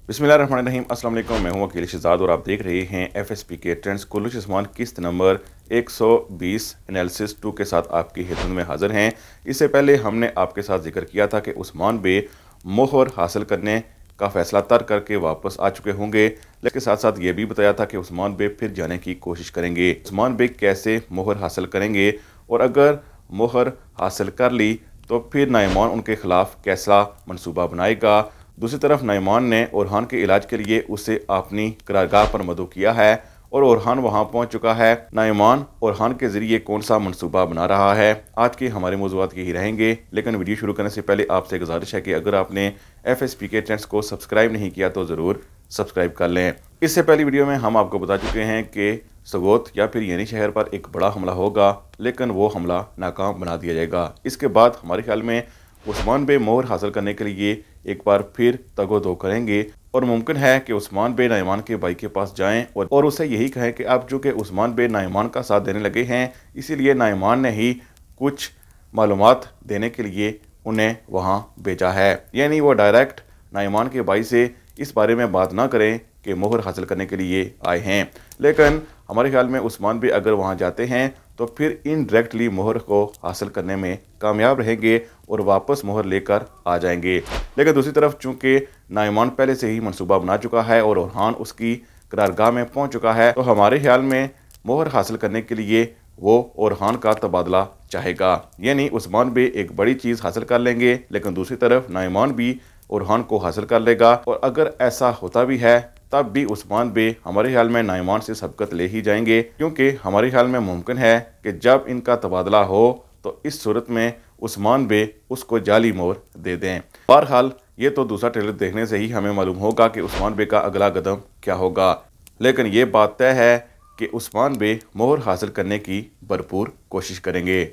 बिस्मिल्लाहिर्रहमानिर्रहीम। अस्सलाम वालेकुम। मैं हूं वकील शहजाद और आप देख रहे हैं FSP के ट्रेंड्स। कुल्लुश उस्मान किस्त नंबर 120 एनालिसिस 2 के साथ आपकी खिदमत में हाजिर हैं। इससे पहले हमने आपके साथ जिक्र किया था कि उस्मान बे मोहर हासिल करने का फैसला तर्क करके वापस आ चुके होंगे, लेकिन साथ साथ ये भी बताया था कि उस्मान बे फिर जाने की कोशिश करेंगे। उस्मान बे कैसे मोहर हासिल करेंगे और अगर मोहर हासिल कर ली तो फिर नाइमान उनके खिलाफ कैसा मनसूबा बनाएगा। दूसरी तरफ नाइमान ने ओरहान के इलाज के लिए उसे अपनी करारगाह पर मदऊ किया है और ओरहान वहां पहुंच चुका है। नाइमान ओरहान के जरिए कौन सा मनसूबा बना रहा है, आज के हमारे मौज़ूआत यही रहेंगे। लेकिन वीडियो शुरू करने से पहले आपसे गुजारिश है कि अगर आपने FSP के ट्रेंड्स को सब्सक्राइब नहीं किया तो ज़रूर सब्सक्राइब कर लें। इससे पहली वीडियो में हम आपको बता चुके हैं कि सगोत या फिर येनी शहर पर एक बड़ा हमला होगा, लेकिन वो हमला नाकाम बना दिया जाएगा। इसके बाद हमारे ख्याल में उस्मान बे मोहर हासिल करने के लिए एक बार फिर तगो-दो करेंगे और मुमकिन है कि उस्मान बे नाइमान के भाई के पास जाएं और उसे यही कहें कि अब चूँकि उस्मान बे नाइमान का साथ देने लगे हैं, इसीलिए नाइमान ने ही कुछ मालूमात देने के लिए उन्हें वहां भेजा है। यानी वो डायरेक्ट नाइमान के भाई से इस बारे में बात ना करें कि मोहर हासिल करने के लिए आए हैं, लेकिन हमारे ख्याल में उस्मान बे अगर वहां जाते हैं तो फिर इनडायरेक्टली मोहर को हासिल करने में कामयाब रहेंगे और वापस मोहर लेकर आ जाएंगे। लेकिन दूसरी तरफ चूंकि नाइमान पहले से ही मनसूबा बना चुका है और ओरहान उसकी करारगाह में पहुंच चुका है, तो हमारे ख्याल में मोहर हासिल करने के लिए वो ओरहान का तबादला चाहेगा। यानी उस्मान बे एक बड़ी चीज़ हासिल कर लेंगे, लेकिन दूसरी तरफ नाइमान भी ओरहान को हासिल कर लेगा। और अगर ऐसा होता भी है तब भी उस्मान बे हमारे ख्याल में नाइमान से सबकत ले ही जाएंगे, क्योंकि हमारे ख्याल में मुमकिन है कि जब इनका तबादला हो तो इस सूरत में उस्मान बे उसको जाली मोहर दे दें। बहरहाल ये तो दूसरा ट्रेलर देखने से ही हमें मालूम होगा कि उस्मान बे का अगला कदम क्या होगा, लेकिन ये बात तय है कि उस्मान बे मोहर हासिल करने की भरपूर कोशिश करेंगे।